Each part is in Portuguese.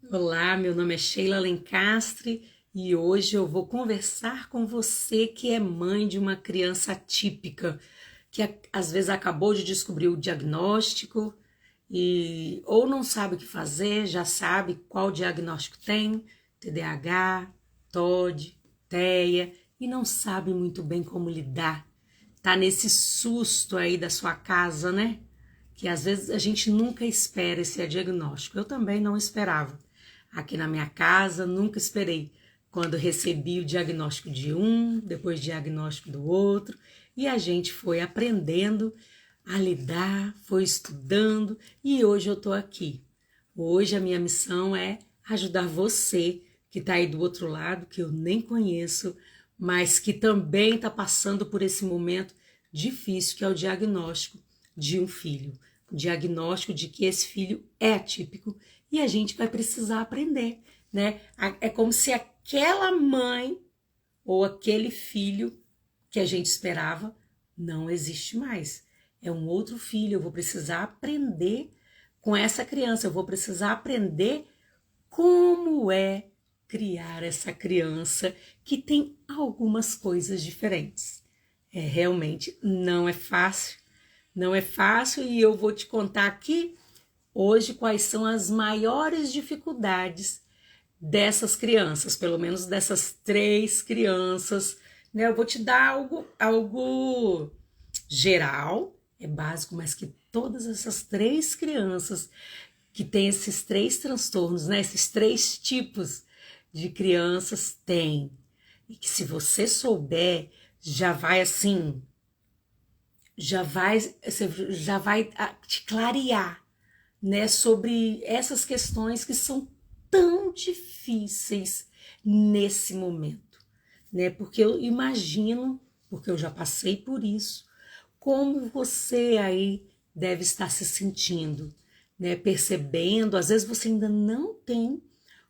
Olá, meu nome é Sheila Lencastre e hoje eu vou conversar com você que é mãe de uma criança atípica, que às vezes acabou de descobrir o diagnóstico e ou não sabe o que fazer, já sabe qual diagnóstico tem, TDAH, TOD, TEA, e não sabe muito bem como lidar. Tá nesse susto aí da sua casa, né? Que às vezes a gente nunca espera esse diagnóstico. Eu também não esperava. Aqui na minha casa, nunca esperei. Quando recebi o diagnóstico de um, depois o diagnóstico do outro, e a gente foi aprendendo a lidar, foi estudando, e hoje eu estou aqui. Hoje a minha missão é ajudar você que está aí do outro lado, que eu nem conheço, mas que também está passando por esse momento difícil, que é o diagnóstico de um filho. O diagnóstico de que esse filho é atípico e a gente vai precisar aprender, né? É como se aquela mãe ou aquele filho que a gente esperava não existe mais. É um outro filho, eu vou precisar aprender com essa criança, eu vou precisar aprender como é criar essa criança que tem algumas coisas diferentes. Realmente não é fácil, não é fácil e eu vou te contar aqui hoje quais são as maiores dificuldades dessas crianças, pelo menos dessas três crianças, né? Eu vou te dar algo geral, é básico, mas que todas essas três crianças que têm esses três transtornos, né? Esses três tipos de crianças têm. E que se você souber, já vai assim, já vai te clarear, né, sobre essas questões que são tão difíceis nesse momento, né? Porque eu imagino, porque eu já passei por isso, como você aí deve estar se sentindo, né? Percebendo, às vezes você ainda não tem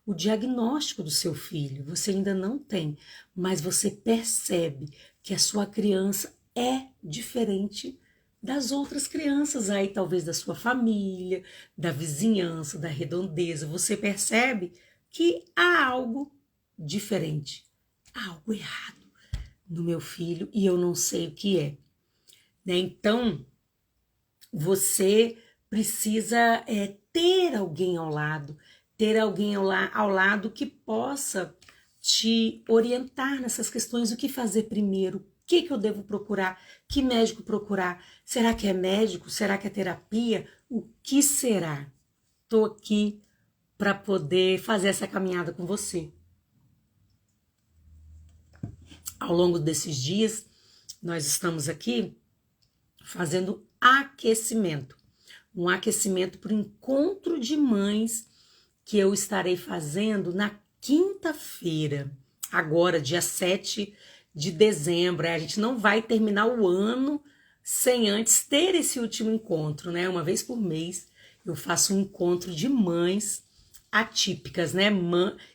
o diagnóstico do seu filho, você ainda não tem, mas você percebe que a sua criança é diferente das outras crianças aí, talvez da sua família, da vizinhança, da redondeza. Você percebe que há algo diferente, há algo errado no meu filho e eu não sei o que é, né? Então, você precisa ter alguém ao lado, ter alguém ao lado que possa te orientar nessas questões, o que fazer primeiro, o que eu devo procurar, que médico procurar, será que é médico, será que é terapia, o que será? Estou aqui para poder fazer essa caminhada com você. Ao longo desses dias, nós estamos aqui fazendo aquecimento. Um aquecimento para o encontro de mães que eu estarei fazendo na quinta-feira, agora, dia 7 de dezembro. A gente não vai terminar o ano sem antes ter esse último encontro, né? Uma vez por mês eu faço um encontro de mães atípicas, né?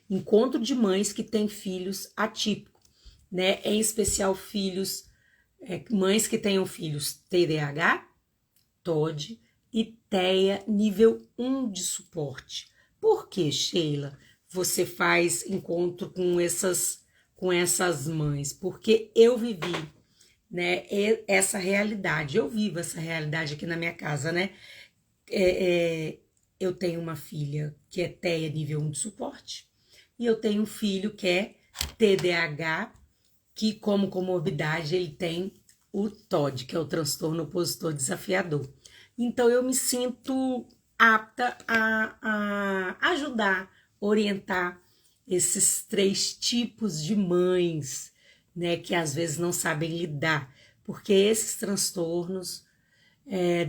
Encontro de mães que têm filhos atípicos, né? Em especial mães que tenham filhos TDAH, TOD e TEA nível 1 de suporte. Por que, Sheila, você faz encontro com essas mães? Porque eu vivi, né, essa realidade. Eu vivo essa realidade aqui na minha casa, né? Eu tenho uma filha que é TEA nível 1 de suporte e eu tenho um filho que é TDAH, que como comorbidade ele tem o TOD, que é o transtorno opositor desafiador. Então eu me sinto apta a ajudar, orientar esses três tipos de mães, né, que às vezes não sabem lidar, porque esses transtornos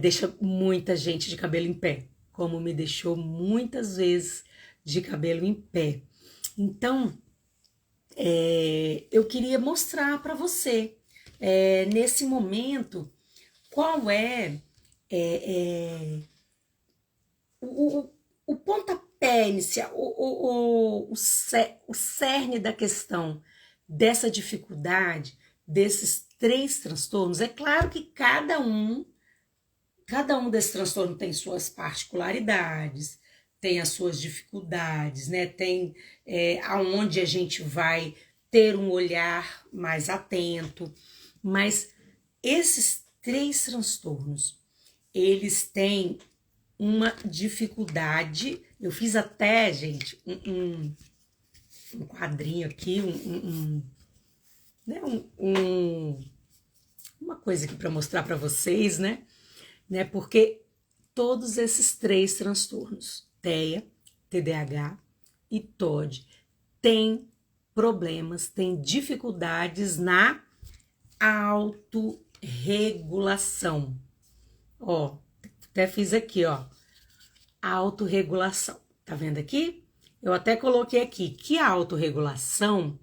deixam muita gente de cabelo em pé, como me deixou muitas vezes de cabelo em pé. Então, eu queria mostrar para você, nesse momento, qual é o pontapé inicial, o cerne da questão dessa dificuldade, desses três transtornos. É claro que cada um desses transtornos tem suas particularidades, tem as suas dificuldades, né? Tem aonde a gente vai ter um olhar mais atento, mas esses 3 transtornos, eles têm uma dificuldade. Eu fiz até, gente, um quadrinho aqui, uma coisa aqui para mostrar para vocês, né? Porque todos esses 3 transtornos, TEA, TDAH e TOD, têm problemas, têm dificuldades na autorregulação. Ó, até fiz aqui, ó, autorregulação. Tá vendo aqui? Eu até coloquei aqui que a autorregulação,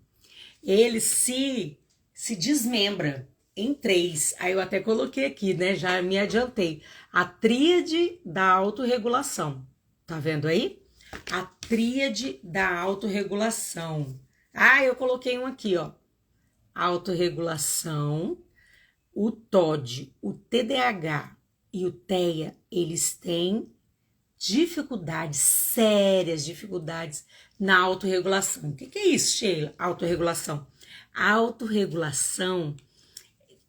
ele se desmembra em 3. Aí eu até coloquei aqui, né? Já me adiantei. A tríade da autorregulação. Tá vendo aí? A tríade da autorregulação. Ah, eu coloquei um aqui, ó. Autorregulação, o TOD, o TDAH e o TEA, eles têm dificuldades, sérias dificuldades na autorregulação. O que é isso, Sheila? Autorregulação. A autorregulação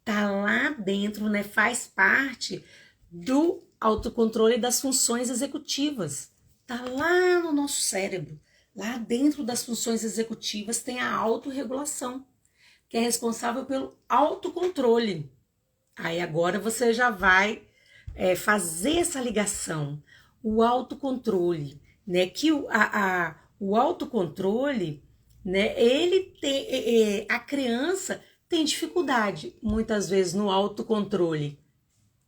tá lá dentro, né? Faz parte do autocontrole das funções executivas. Tá lá no nosso cérebro. Lá dentro das funções executivas tem a autorregulação, que é responsável pelo autocontrole. Aí agora você já vai fazer essa ligação. O autocontrole, né? Que o autocontrole, né? Ele tem, a criança tem dificuldade, muitas vezes, no autocontrole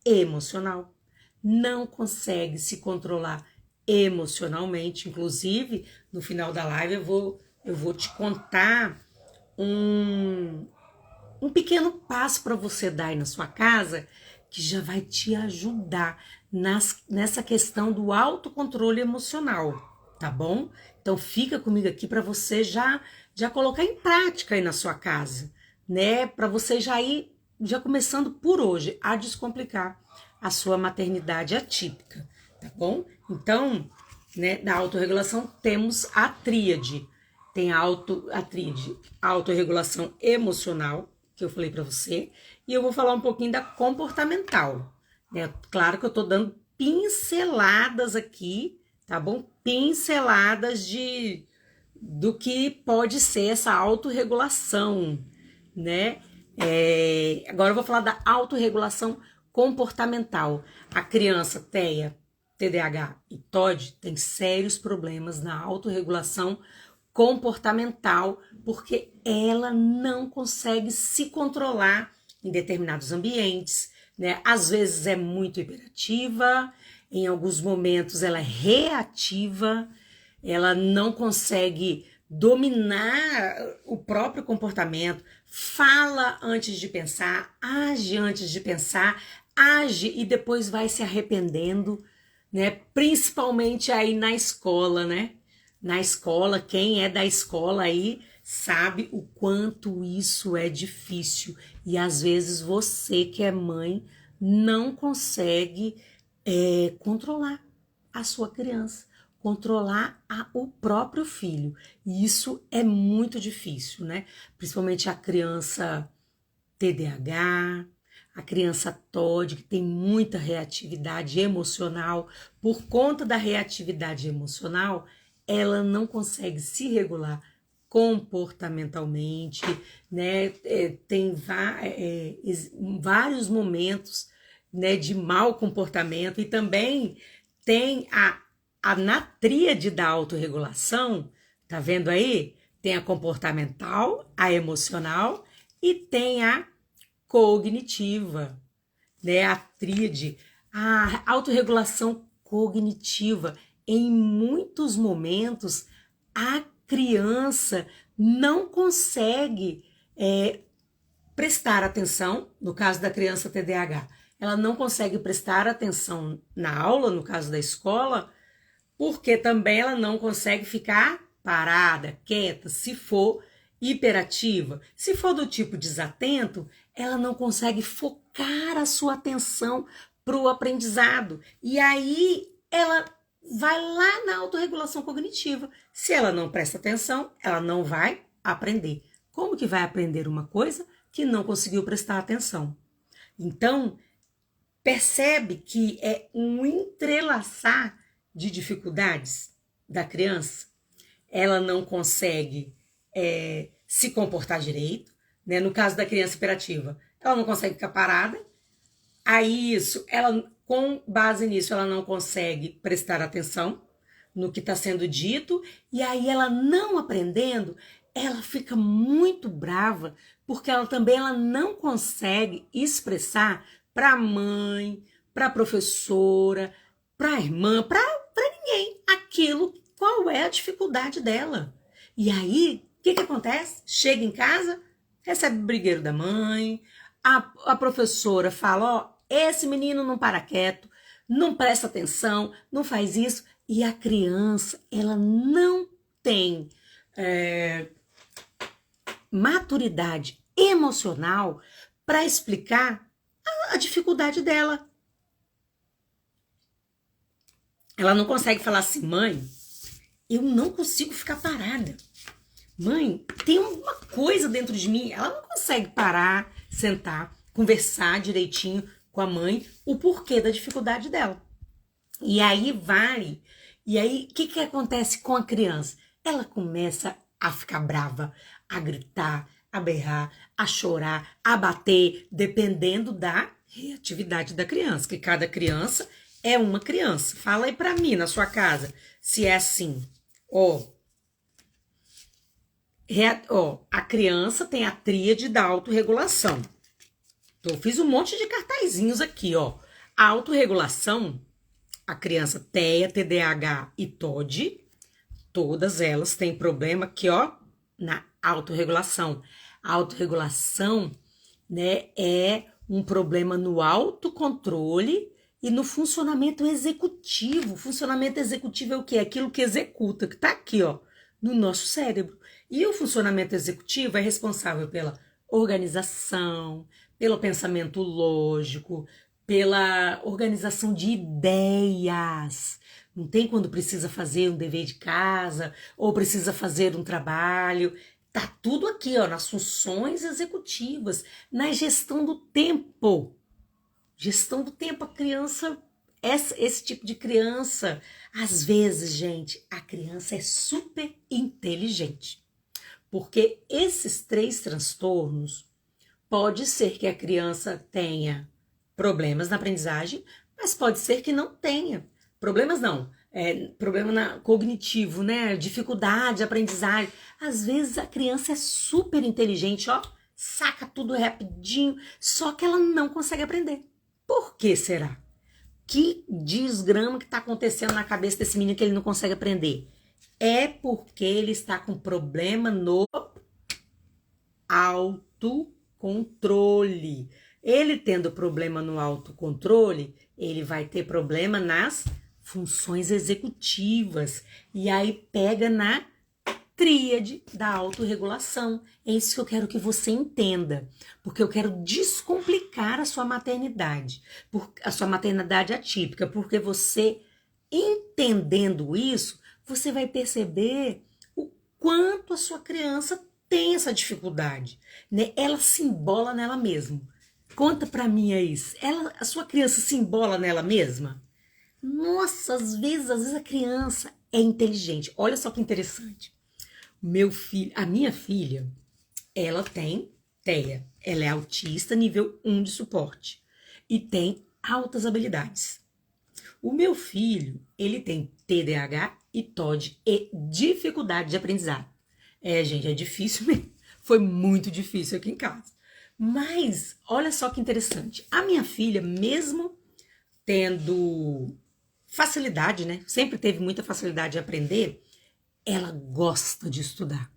emocional. Não consegue se controlar emocionalmente. Inclusive, no final da live eu vou te contar um pequeno passo para você dar aí na sua casa, que já vai te ajudar nessa questão do autocontrole emocional, tá bom? Então fica comigo aqui para você já colocar em prática aí na sua casa, né? Para você já ir começando por hoje a descomplicar a sua maternidade atípica, tá bom? Então, né, da autorregulação temos a tríade. Tem a tríade, autorregulação emocional, que eu falei para você, e eu vou falar um pouquinho da comportamental, né? Claro que eu tô dando pinceladas aqui, tá bom? Pinceladas do que pode ser essa autorregulação, né? Agora eu vou falar da autorregulação comportamental. A criança TEA, TDAH e TOD tem sérios problemas na autorregulação comportamental, porque ela não consegue se controlar em determinados ambientes, né? Às vezes é muito hiperativa, em alguns momentos ela é reativa, ela não consegue dominar o próprio comportamento, fala antes de pensar, age antes de pensar, age e depois vai se arrependendo, né? Principalmente aí na escola, né? Na escola, quem é da escola aí sabe o quanto isso é difícil. E às vezes você que é mãe não consegue controlar a sua criança, controlar o próprio filho. E isso é muito difícil, né? Principalmente a criança TDAH, a criança TOD, que tem muita reatividade emocional. Por conta da reatividade emocional, ela não consegue se regular comportamentalmente, né? Tem vários momentos, né, de mau comportamento, e também tem na tríade da autorregulação, tá vendo aí? Tem a comportamental, a emocional e tem a cognitiva, né? A tríade, a autorregulação cognitiva. Em muitos momentos, a criança não consegue prestar atenção, no caso da criança TDAH, ela não consegue prestar atenção na aula, no caso da escola, porque também ela não consegue ficar parada, quieta, se for hiperativa. Se for do tipo desatento, ela não consegue focar a sua atenção para o aprendizado. E aí ela vai lá na autorregulação cognitiva. Se ela não presta atenção, ela não vai aprender. Como que vai aprender uma coisa que não conseguiu prestar atenção? Então, percebe que é um entrelaçar de dificuldades da criança. Ela não consegue se comportar direito, né? No caso da criança hiperativa, ela não consegue ficar parada. Aí com base nisso, ela não consegue prestar atenção no que está sendo dito, e aí ela não aprendendo, ela fica muito brava, porque ela não consegue expressar para a mãe, para a professora, para a irmã, para ninguém, qual é a dificuldade dela. E aí, o que acontece? Chega em casa, recebe o brigueiro da mãe, a professora fala, ó, esse menino não para quieto, não presta atenção, não faz isso, e a criança, ela não tem maturidade emocional para explicar a dificuldade dela. Ela não consegue falar assim, mãe, eu não consigo ficar parada. Mãe, tem uma coisa dentro de mim. Ela não consegue parar, sentar, conversar direitinho com a mãe o porquê da dificuldade dela. E aí o que acontece com a criança? Ela começa a ficar brava, a gritar, a berrar, a chorar, a bater, dependendo da reatividade da criança, que cada criança é uma criança. Fala aí pra mim, na sua casa, se é assim. A criança tem a tríade da autorregulação. Então, eu fiz um monte de cartazinhos aqui, ó. A autorregulação, a criança TEA, TDAH e TOD, todas elas têm problema aqui, ó, na autorregulação. A autorregulação, né, é um problema no autocontrole e no funcionamento executivo. O funcionamento executivo é o quê? Aquilo que executa, que tá aqui, ó, no nosso cérebro. E o funcionamento executivo é responsável pela organização, pelo pensamento lógico, pela organização de ideias. Não tem quando precisa fazer um dever de casa ou precisa fazer um trabalho. Tá tudo aqui, ó, nas funções executivas, na gestão do tempo. Gestão do tempo, a criança, esse tipo de criança, às vezes, gente, a criança é super inteligente. Porque esses 3 transtornos, pode ser que a criança tenha problemas na aprendizagem, mas pode ser que não tenha. Problemas não, problema cognitivo, né? Dificuldade de aprendizagem. Às vezes a criança é super inteligente, ó, saca tudo rapidinho, só que ela não consegue aprender. Por que será? Que desgrama que está acontecendo na cabeça desse menino que ele não consegue aprender? É porque ele está com problema no autocontrole. Ele tendo problema no autocontrole, ele vai ter problema nas funções executivas. E aí pega na tríade da autorregulação. É isso que eu quero que você entenda, porque eu quero descomplicar a sua maternidade atípica, porque você, entendendo isso, você vai perceber o quanto a sua criança tem essa dificuldade, né? Ela se embola nela mesma. Conta pra mim aí, a sua criança se embola nela mesma? Nossa, às vezes a criança é inteligente. Olha só que interessante. A minha filha, ela tem TEA. Ela é autista nível 1 de suporte e tem altas habilidades. O meu filho, ele tem TDAH e TOD e dificuldade de aprendizado. Gente, é difícil mesmo. Foi muito difícil aqui em casa. Mas, olha só que interessante. A minha filha, mesmo tendo facilidade, né? Sempre teve muita facilidade de aprender, ela gosta de estudar.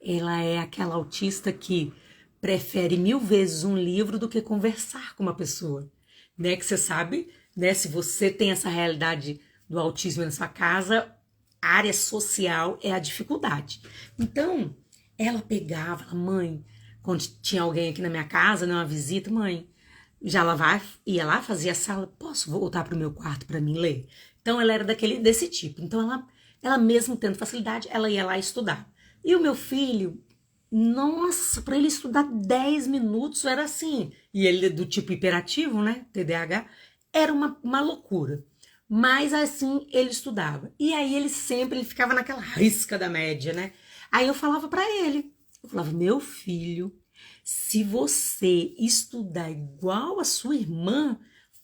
Ela é aquela autista que prefere 1000 vezes um livro do que conversar com uma pessoa. Né? Que você sabe, né? Se você tem essa realidade do autismo na sua casa, a área social é a dificuldade. Então, ela pegava, mãe, quando tinha alguém aqui na minha casa, né, uma visita, mãe, ia lá, fazia a sala, posso voltar para o meu quarto para mim ler? Então ela era desse tipo. Então ela mesmo tendo facilidade, ela ia lá estudar. E o meu filho, nossa, para ele estudar 10 minutos era assim. E ele é do tipo hiperativo, né? TDAH. Era uma loucura. Mas assim ele estudava. E aí ele ficava naquela risca da média, né? Aí eu falava para ele. Eu falava, meu filho, se você estudar igual a sua irmã,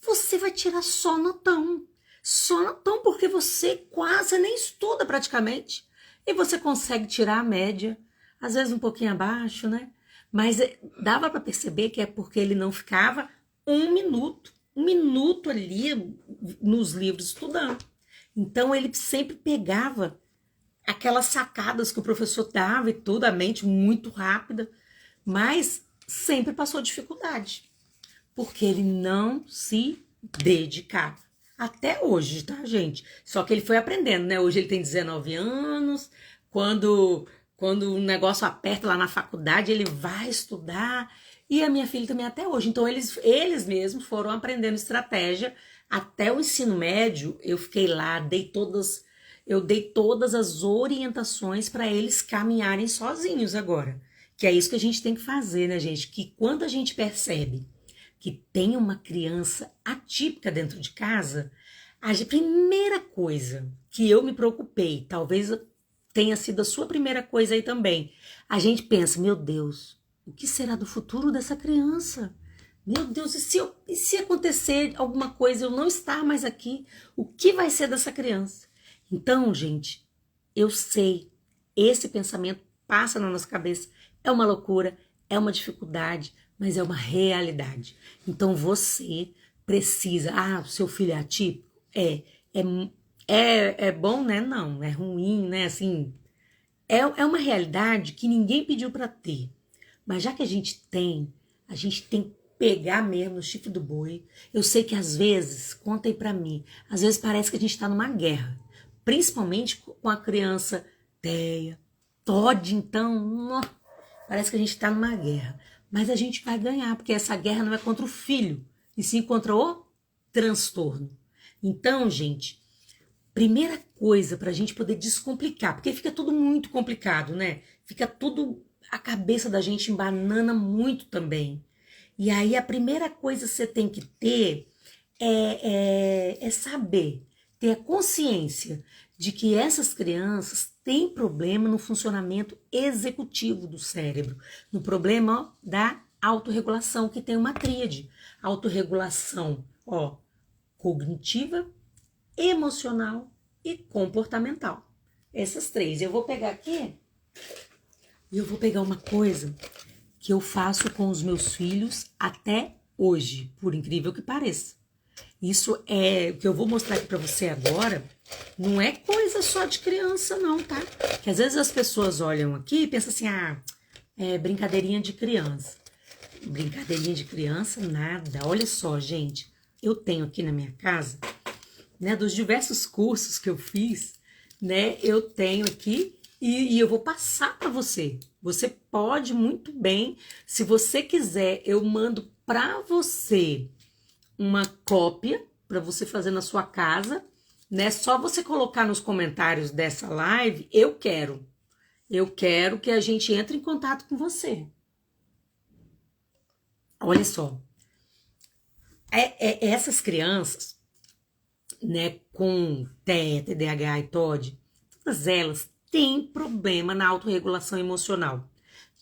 você vai tirar só notão. Só notão, porque você quase nem estuda praticamente. E você consegue tirar a média, às vezes um pouquinho abaixo, né? Mas dava para perceber que é porque ele não ficava um minuto ali nos livros estudando. Então ele sempre pegava aquelas sacadas que o professor dava e tudo, a mente muito rápida, mas sempre passou dificuldade, porque ele não se dedicava. Até hoje, tá, gente? Só que ele foi aprendendo, né? Hoje ele tem 19 anos, quando o negócio aperta lá na faculdade, ele vai estudar, e a minha filha também até hoje. Então eles mesmos foram aprendendo estratégia. Até o ensino médio, eu fiquei lá, eu dei todas as orientações para eles caminharem sozinhos agora. Que é isso que a gente tem que fazer, né, gente? Que quando a gente percebe que tem uma criança atípica dentro de casa, a primeira coisa que eu me preocupei, talvez tenha sido a sua primeira coisa aí também, a gente pensa, meu Deus, o que será do futuro dessa criança? Meu Deus, e se acontecer alguma coisa, eu não estar mais aqui, o que vai ser dessa criança? Então, gente, eu sei, esse pensamento passa na nossa cabeça, é uma loucura, é uma dificuldade, mas é uma realidade. Então você precisa, o seu filho é atípico? É bom, né? Não, é ruim, né? Assim, é uma realidade que ninguém pediu para ter. Mas já que a gente tem que pegar mesmo no chifre do boi. Eu sei que às vezes, conta aí pra mim, às vezes parece que a gente tá numa guerra. Principalmente com a criança Teia, Todd, então, parece que a gente tá numa guerra. Mas a gente vai ganhar, porque essa guerra não é contra o filho, e sim contra o transtorno. Então, gente, primeira coisa para a gente poder descomplicar, porque fica tudo muito complicado, né? Fica tudo, a cabeça da gente embanana muito também. E aí a primeira coisa que você tem que ter é saber, ter a consciência de que essas crianças têm problema no funcionamento executivo do cérebro, no problema da autorregulação, que tem uma tríade. Autorregulação, cognitiva, emocional e comportamental. Essas três. Eu vou pegar aqui e eu vou pegar uma coisa que eu faço com os meus filhos até hoje, por incrível que pareça. Isso é o que eu vou mostrar aqui para você agora, não é coisa só de criança não, tá? Que às vezes as pessoas olham aqui e pensam assim, é brincadeirinha de criança. Brincadeirinha de criança, nada. Olha só, gente, eu tenho aqui na minha casa, né, dos diversos cursos que eu fiz, né, eu tenho aqui e eu vou passar para você. Você pode muito bem, se você quiser, eu mando para você uma cópia para você fazer na sua casa, né? Só você colocar nos comentários dessa live, eu quero que a gente entre em contato com você. Olha só, essas crianças, né, com TEA, TDAH e TOD, todas elas têm problema na autorregulação emocional.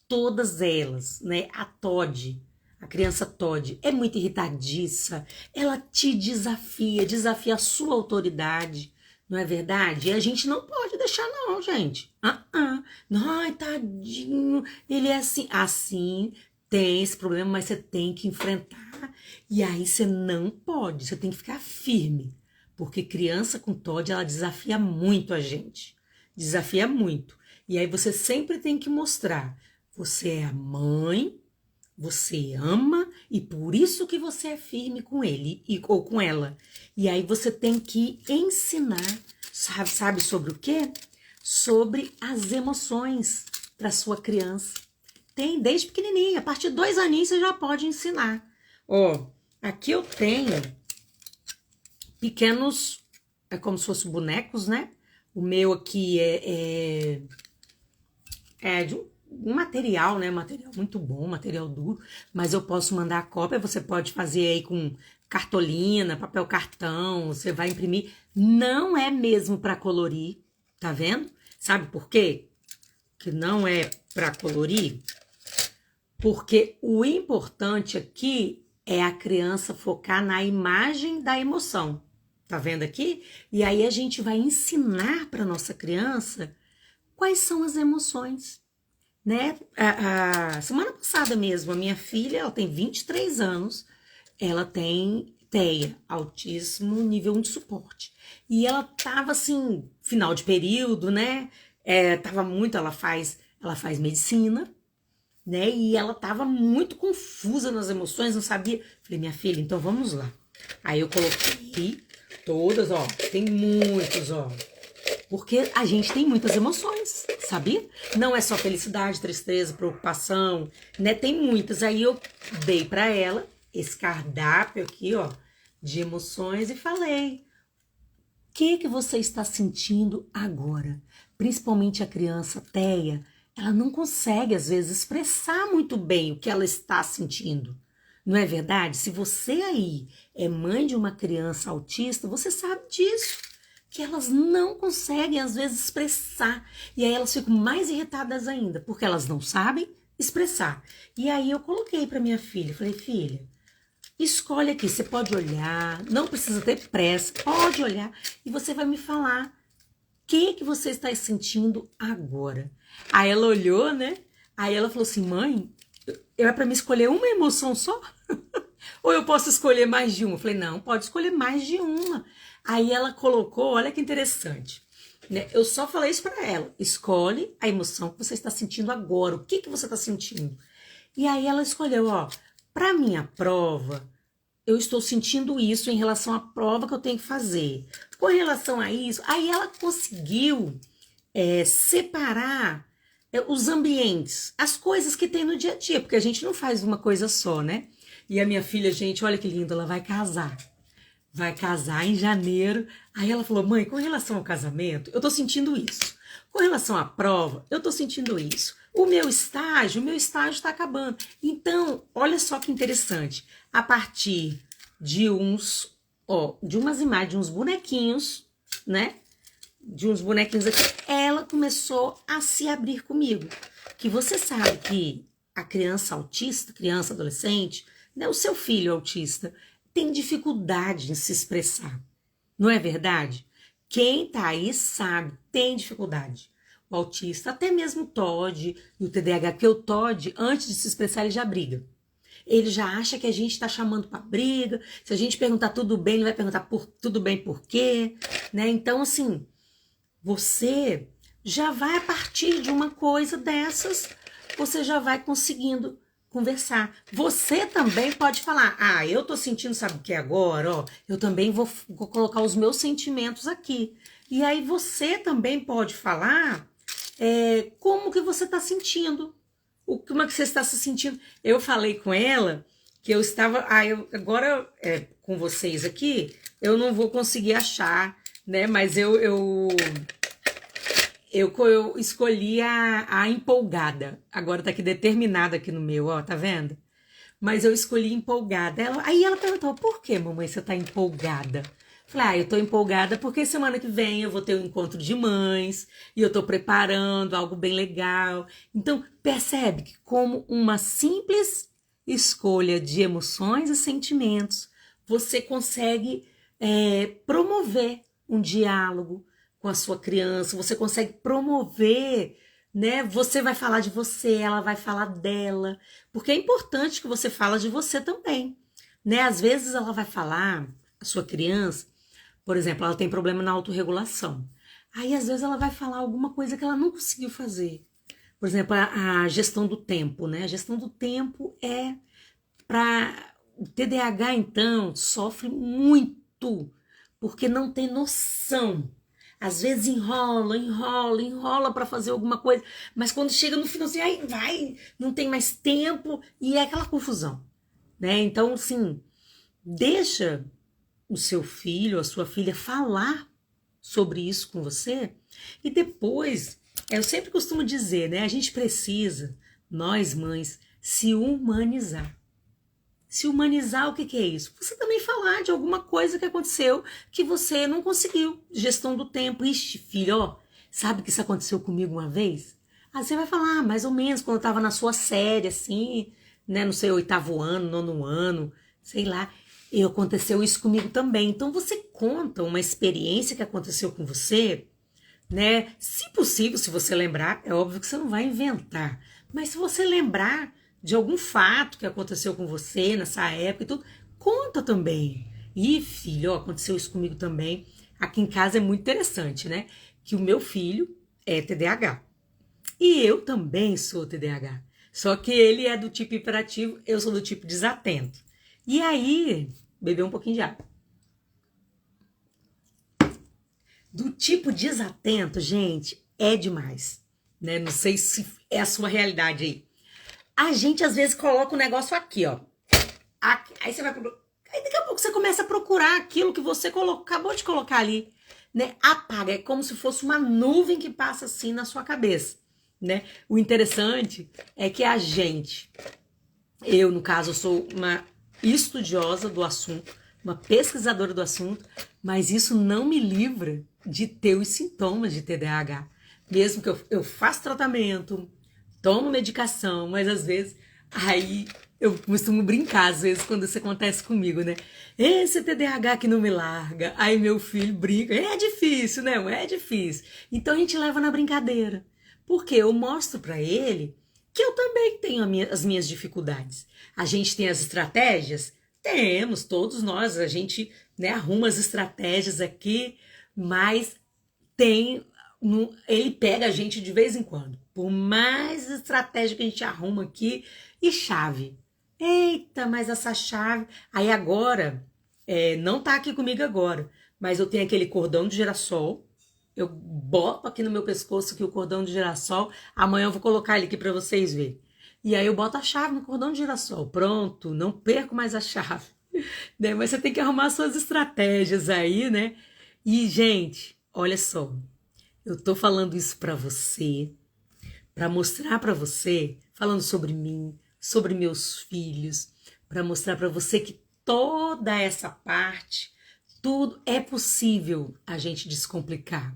Todas elas, né? A TOD, a criança TOD, é muito irritadiça, ela te desafia a sua autoridade, não é verdade? E a gente não pode deixar não, gente. Ai, tadinho, ele é assim. Assim, tem esse problema, mas você tem que enfrentar. E aí você não pode, você tem que ficar firme. Porque criança com TOD, ela desafia muito a gente. Desafia muito. E aí você sempre tem que mostrar. Você é a mãe, você ama e por isso que você é firme com ele ou com ela. E aí você tem que ensinar, sabe sobre o quê? Sobre as emoções para sua criança. Tem desde pequenininha, a partir de 2 aninhos você já pode ensinar. Aqui eu tenho pequenos é como se fossem bonecos, né? O meu aqui é de um material, né? Material muito bom, material duro. Mas eu posso mandar a cópia, você pode fazer aí com cartolina, papel cartão, você vai imprimir. Não é mesmo para colorir, tá vendo? Sabe por quê? Que não é para colorir? Porque o importante aqui é a criança focar na imagem da emoção. Tá vendo aqui? E aí a gente vai ensinar para nossa criança quais são as emoções, né? A semana passada mesmo, a minha filha, ela tem 23 anos, ela tem TEA, autismo nível 1 de suporte. E ela tava assim, final de período, né? Tava muito, ela faz medicina, né? E ela tava muito confusa nas emoções, não sabia. Falei, minha filha, então vamos lá. Aí eu coloquei todas, ó, tem muitos, ó. Porque a gente tem muitas emoções, sabia? Não é só felicidade, tristeza, preocupação, né? Tem muitas. Aí eu dei para ela esse cardápio aqui, ó, de emoções e falei: o que você está sentindo agora? Principalmente a criança TEA, ela não consegue às vezes expressar muito bem o que ela está sentindo. Não é verdade? Se você aí é mãe de uma criança autista, você sabe disso. Que elas não conseguem, às vezes, expressar. E aí elas ficam mais irritadas ainda, porque elas não sabem expressar. E aí eu coloquei para minha filha, falei, filha, escolhe aqui, você pode olhar, não precisa ter pressa, pode olhar, e você vai me falar o que você está sentindo agora. Aí ela olhou, né? Aí ela falou assim, mãe, é para me escolher uma emoção só? Ou eu posso escolher mais de uma? Eu falei, não, pode escolher mais de uma. Aí ela colocou, olha que interessante, né? Eu só falei isso para ela, escolhe a emoção que você está sentindo agora, o que você está sentindo. E aí ela escolheu, ó, para minha prova, eu estou sentindo isso em relação à prova que eu tenho que fazer. Com relação a isso, aí ela conseguiu separar os ambientes, as coisas que tem no dia a dia, porque a gente não faz uma coisa só, né? E a minha filha, gente, olha que lindo, ela vai casar. Vai casar em janeiro. Aí ela falou, mãe, com relação ao casamento, eu tô sentindo isso. Com relação à prova, eu tô sentindo isso. O meu estágio tá acabando. Então, olha só que interessante. A partir de de umas imagens, de uns bonequinhos, né? De uns bonequinhos aqui, ela começou a se abrir comigo. Que você sabe que a criança autista, criança, adolescente, né? O seu filho autista, tem dificuldade em se expressar. Não é verdade? Quem tá aí sabe, tem dificuldade. O autista, até mesmo o TOD e o TDAH, que o TOD, antes de se expressar, ele já briga. Ele já acha que a gente tá chamando pra briga. Se a gente perguntar tudo bem, ele vai perguntar tudo bem por quê, né? Então, assim, você já vai, a partir de uma coisa dessas, você já vai conseguindo conversar. Você também pode falar, eu tô sentindo, sabe o que é agora? Ó, eu também vou colocar os meus sentimentos aqui. E aí você também pode falar como que você tá sentindo. Como é que você está se sentindo? Eu falei com ela que eu estava... agora, com vocês aqui, eu não vou conseguir achar, né? Mas eu escolhi a empolgada. Agora tá aqui determinada aqui no meu, ó, tá vendo? Mas eu escolhi empolgada. Aí ela perguntou, por que, mamãe, você tá empolgada? Falei, eu tô empolgada porque semana que vem eu vou ter um encontro de mães e eu tô preparando algo bem legal. Então, percebe que como uma simples escolha de emoções e sentimentos, você consegue promover um diálogo com a sua criança, você consegue promover, né? Você vai falar de você, ela vai falar dela, porque é importante que você fale de você também, né? Às vezes ela vai falar, a sua criança, por exemplo, ela tem problema na autorregulação. Aí, às vezes, ela vai falar alguma coisa que ela não conseguiu fazer. Por exemplo, a gestão do tempo, né? A gestão do tempo para o TDAH, então, sofre muito, porque não tem noção. Às vezes enrola para fazer alguma coisa, mas quando chega no finalzinho, aí vai, não tem mais tempo e é aquela confusão, né? Então, assim, deixa o seu filho, a sua filha falar sobre isso com você. E depois, eu sempre costumo dizer, né? A gente precisa, nós mães, se humanizar. Se humanizar, o que que é isso? Você também falar de alguma coisa que aconteceu que você não conseguiu. Gestão do tempo. Ixi, filho, ó, sabe que isso aconteceu comigo uma vez? Aí você vai falar, mais ou menos, quando eu tava na sua série, assim, né, não sei, 8º ano, 9º ano, sei lá. E aconteceu isso comigo também. Então você conta uma experiência que aconteceu com você, né? Se possível, se você lembrar, é óbvio que você não vai inventar. Mas se você lembrar de algum fato que aconteceu com você nessa época e tudo, conta também. E filho, ó, aconteceu isso comigo também. Aqui em casa é muito interessante, né? Que o meu filho é TDAH. E eu também sou TDAH. Só que ele é do tipo hiperativo, eu sou do tipo desatento. E aí, beber um pouquinho de água. Do tipo desatento, gente, é demais, né? Não sei se é a sua realidade aí. A gente às vezes coloca o negócio aqui, ó. Aqui, aí você vai... Aí daqui a pouco você começa a procurar aquilo que você acabou de colocar ali, né? Apaga, é como se fosse uma nuvem que passa assim na sua cabeça, né? O interessante é que a gente, eu no caso, eu sou uma estudiosa do assunto, uma pesquisadora do assunto, mas isso não me livra de ter os sintomas de TDAH. Mesmo que eu faça tratamento, tomo medicação, mas às vezes, aí eu costumo brincar, às vezes, quando isso acontece comigo, né? Esse TDAH que não me larga. Aí meu filho brinca, é difícil, né? É difícil. Então a gente leva na brincadeira. Porque eu mostro pra ele que eu também tenho as minhas dificuldades. A gente tem as estratégias? Temos, todos nós. A gente, né, arruma as estratégias aqui, mas tem... Ele pega a gente de vez em quando. Por mais estratégia que a gente arruma aqui, e chave. Eita, mas essa chave... Aí agora, não tá aqui comigo agora, mas eu tenho aquele cordão de girassol. Eu boto aqui no meu pescoço aqui o cordão de girassol. Amanhã eu vou colocar ele aqui para vocês verem. E aí eu boto a chave no cordão de girassol. Pronto, não perco mais a chave. Né? Mas você tem que arrumar suas estratégias aí, né? E, gente, olha só. Eu tô falando isso para você, para mostrar para você, falando sobre mim, sobre meus filhos, para mostrar para você que toda essa parte, tudo é possível a gente descomplicar.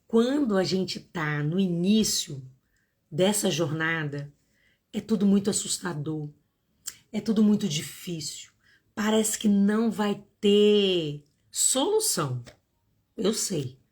Quando a gente tá no início dessa jornada, é tudo muito assustador, é tudo muito difícil. Parece que não vai ter solução. Eu sei.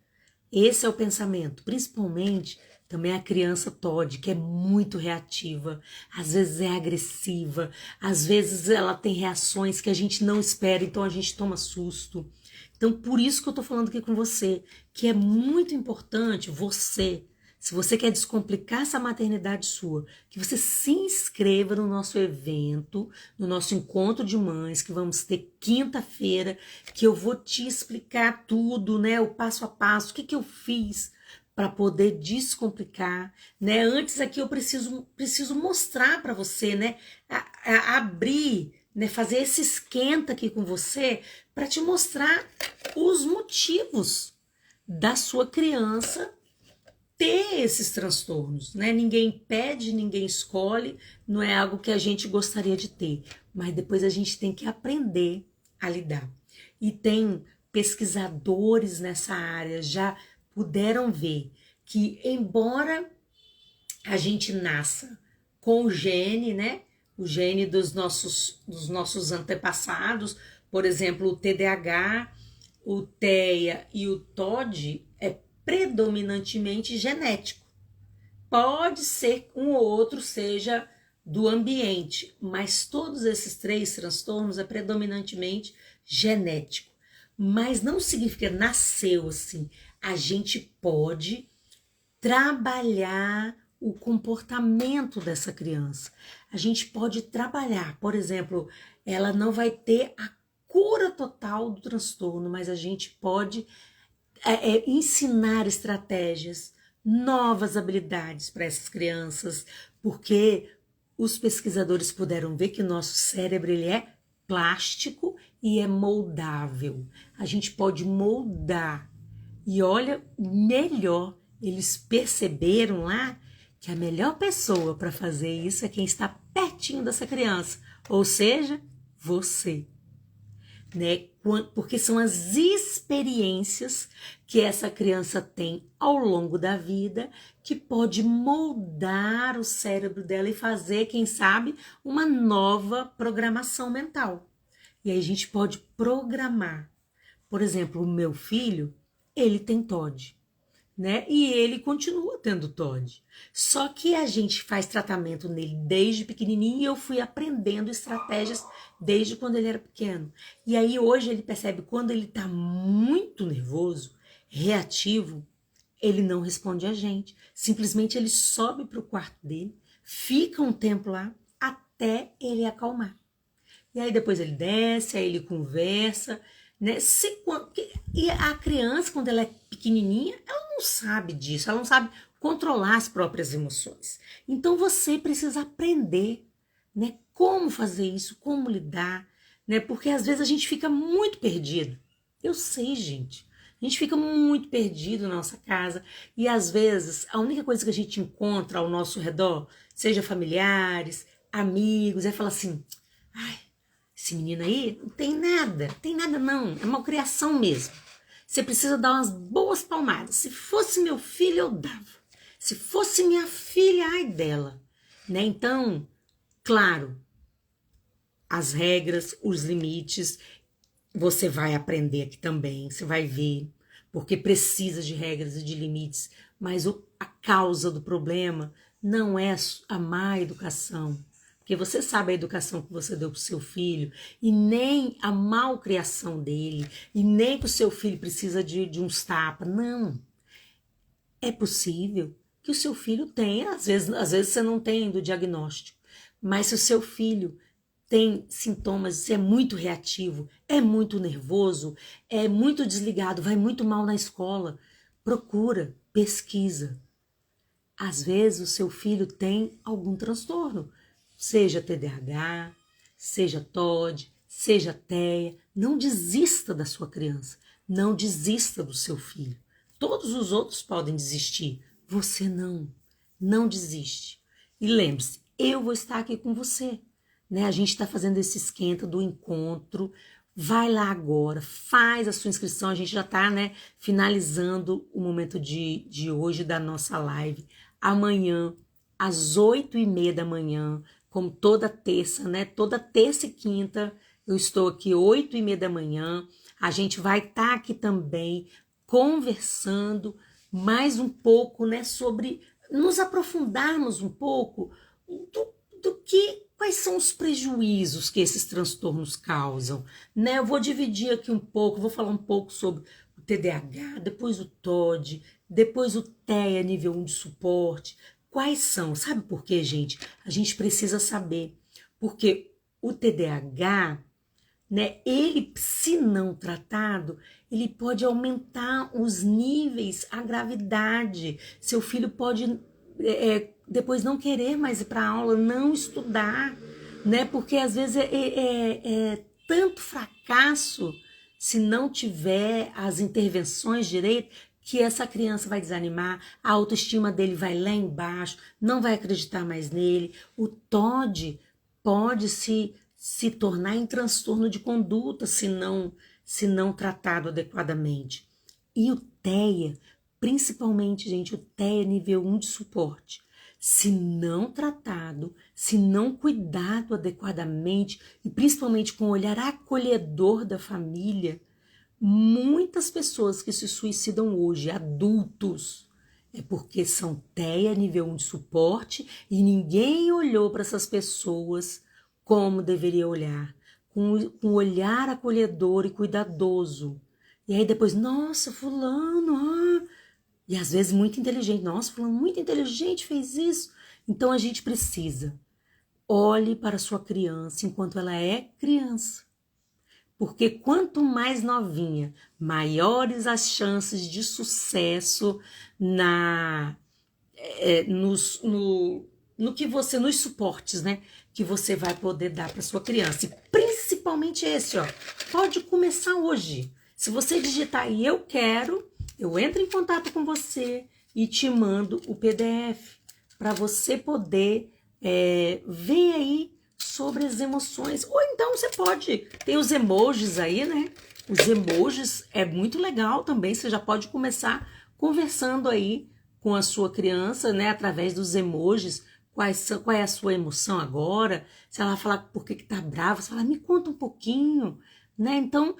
Esse é o pensamento, principalmente também a criança Todd, que é muito reativa, às vezes é agressiva, às vezes ela tem reações que a gente não espera, então a gente toma susto. Então, por isso que eu tô falando aqui com você, que é muito importante você, se você quer descomplicar essa maternidade sua, que você se inscreva no nosso evento, no nosso encontro de mães, que vamos ter quinta-feira, que eu vou te explicar tudo, né, o passo a passo, o que que eu fiz para poder descomplicar, né? Antes aqui eu preciso mostrar para você, né, abrir, né, fazer esse esquenta aqui com você para te mostrar os motivos da sua criança ter esses transtornos, né? Ninguém pede, ninguém escolhe, não é algo que a gente gostaria de ter, mas depois a gente tem que aprender a lidar. E tem pesquisadores nessa área já puderam ver que, embora a gente nasça com o gene, né? O gene dos nossos antepassados, por exemplo, o TDAH, o TEA e o TOD é predominantemente genético. Pode ser que um ou outro seja do ambiente, mas todos esses 3 transtornos é predominantemente genético. Mas não significa que nasceu assim. A gente pode trabalhar o comportamento dessa criança. A gente pode trabalhar, por exemplo, ela não vai ter a cura total do transtorno, mas a gente pode ensinar estratégias, novas habilidades para essas crianças, porque os pesquisadores puderam ver que o nosso cérebro ele é plástico e é moldável. A gente pode moldar E olha, melhor, eles perceberam lá que a melhor pessoa para fazer isso é quem está pertinho dessa criança, ou seja, você, né? Porque são as experiências que essa criança tem ao longo da vida que pode moldar o cérebro dela e fazer, quem sabe, uma nova programação mental. E aí a gente pode programar. Por exemplo, o meu filho, ele tem TOD, né? E ele continua tendo TOD. Só que a gente faz tratamento nele desde pequenininho e eu fui aprendendo estratégias desde quando ele era pequeno. E aí hoje ele percebe quando ele tá muito nervoso, reativo, ele não responde a gente. Simplesmente ele sobe pro quarto dele, fica um tempo lá até ele acalmar. E aí depois ele desce, aí ele conversa, né? E a criança, quando ela é pequenininha, ela não sabe disso, ela não sabe controlar as próprias emoções. Então você precisa aprender, né? Como fazer isso, como lidar, né? Porque às vezes a gente fica muito perdido. Eu sei, gente. A gente fica muito perdido na nossa casa e às vezes a única coisa que a gente encontra ao nosso redor, seja familiares, amigos, é falar assim: ai, esse menino aí não tem nada não, é malcriação mesmo. Você precisa dar umas boas palmadas. Se fosse meu filho, eu dava. Se fosse minha filha, ai dela. Né? Então, claro, as regras, os limites, você vai aprender aqui também, você vai ver, porque precisa de regras e de limites, mas a causa do problema não é a má educação. Porque você sabe a educação que você deu para o seu filho, e nem a malcriação dele, e nem que o seu filho precisa de uns tapas. Não. É possível que o seu filho tenha, às vezes você não tem do diagnóstico, mas se o seu filho tem sintomas, você é muito reativo, é muito nervoso, é muito desligado, vai muito mal na escola, procura, pesquisa. Às vezes o seu filho tem algum transtorno, seja TDAH, seja TOD, seja TEA. Não desista da sua criança, não desista do seu filho. Todos os outros podem desistir, você não. Não desiste. E lembre-se, eu vou estar aqui com você. Né? A gente está fazendo esse esquenta do encontro. Vai lá agora, faz a sua inscrição. A gente já está, né, finalizando o momento de hoje da nossa live. Amanhã, às 8h30 da manhã, como toda terça, né? Toda terça e quinta, eu estou aqui 8h30 da manhã. A gente vai estar aqui também conversando mais um pouco, né? Sobre nos aprofundarmos um pouco do que, quais são os prejuízos que esses transtornos causam, né? Eu vou dividir aqui um pouco, vou falar um pouco sobre o TDAH, depois o TOD, depois o TEA nível 1 de suporte. Quais são? Sabe por quê, gente? A gente precisa saber. Porque o TDAH, né, ele, se não tratado, ele pode aumentar os níveis, a gravidade. Seu filho pode depois não querer mais ir para a aula, não estudar, né? Porque às vezes é tanto fracasso se não tiver as intervenções direito, que essa criança vai desanimar, a autoestima dele vai lá embaixo, não vai acreditar mais nele. O TOD pode se tornar em transtorno de conduta se não tratado adequadamente. E o TEA, principalmente, gente, o TEA nível 1 de suporte, se não tratado, se não cuidado adequadamente, e principalmente com o olhar acolhedor da família, muitas pessoas que se suicidam hoje, adultos, é porque são TEA nível 1 de suporte e ninguém olhou para essas pessoas como deveria olhar, com um olhar acolhedor e cuidadoso. E aí depois, nossa, fulano, e às vezes muito inteligente, nossa, fulano muito inteligente fez isso. Então a gente precisa, olhe para a sua criança enquanto ela é criança. Porque quanto mais novinha, maiores as chances de sucesso no que você, nos suportes, né? Que você vai poder dar para sua criança. E principalmente esse, ó. Pode começar hoje. Se você digitar aí, eu quero, eu entro em contato com você e te mando o PDF para você poder ver aí sobre as emoções. Ou então você pode, tem os emojis aí, né? Os emojis é muito legal também, você já pode começar conversando aí com a sua criança, né? Através dos emojis, qual é a sua emoção agora, se ela falar por que tá brava, você fala, me conta um pouquinho, né? Então,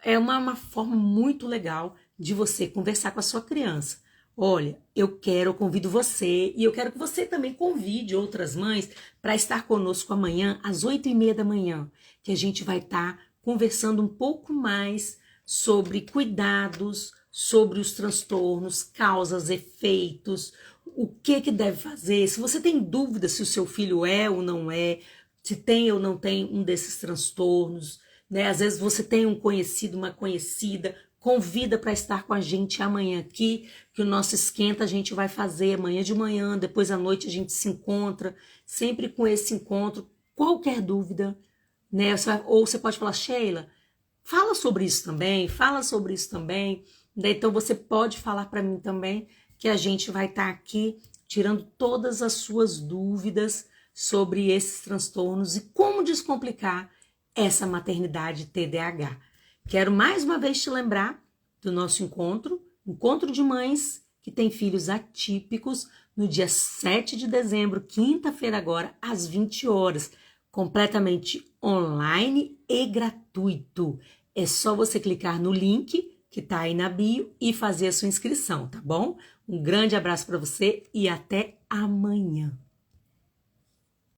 é uma forma muito legal de você conversar com a sua criança. Olha, eu convido você e eu quero que você também convide outras mães para estar conosco amanhã às 8h30 da manhã, que a gente vai estar conversando um pouco mais sobre cuidados, sobre os transtornos, causas, efeitos, o que deve fazer, se você tem dúvida se o seu filho é ou não é, se tem ou não tem um desses transtornos, né? Às vezes você tem um conhecido, uma conhecida, convida para estar com a gente amanhã aqui, que o nosso esquenta a gente vai fazer amanhã de manhã, depois à noite a gente se encontra, sempre com esse encontro, qualquer dúvida, né? Ou você pode falar, Sheila, fala sobre isso também, né? Então você pode falar para mim também, que a gente vai estar aqui tirando todas as suas dúvidas sobre esses transtornos e como descomplicar essa maternidade TDAH. Quero mais uma vez te lembrar do nosso encontro de mães que têm filhos atípicos, no dia 7 de dezembro, quinta-feira agora, às 20 horas, completamente online e gratuito. É só você clicar no link que tá aí na bio e fazer a sua inscrição, tá bom? Um grande abraço para você e até amanhã.